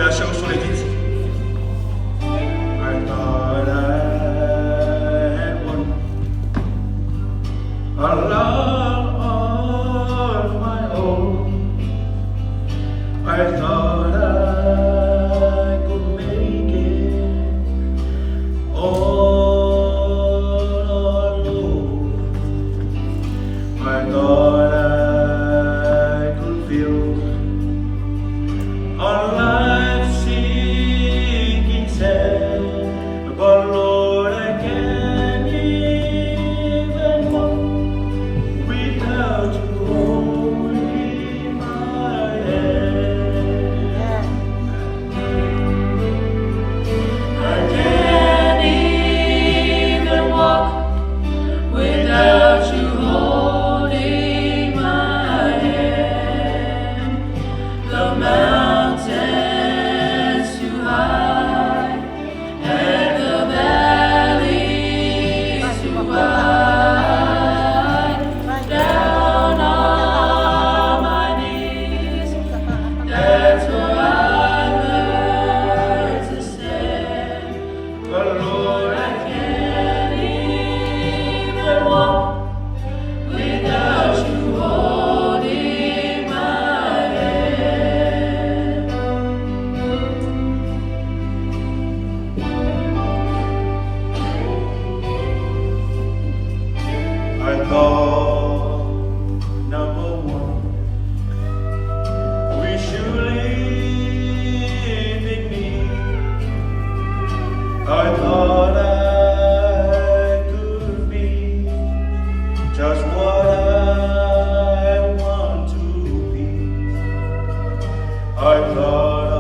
relâcher au son les titres. I thought I had won a love of my own. I thought I could make it all alone. I thought I could feel our life sinking sand, but Lord, I can't even walk without you holding my hand. I can't even walk without you holding my hand. The mountains too high and the valleys too wide. Down on my knees, that's where I learned to stand. But Lord, I can't even walk without you holding my hand. I thought, number one, we should live in me. I thought I could be just what I want to be. I thought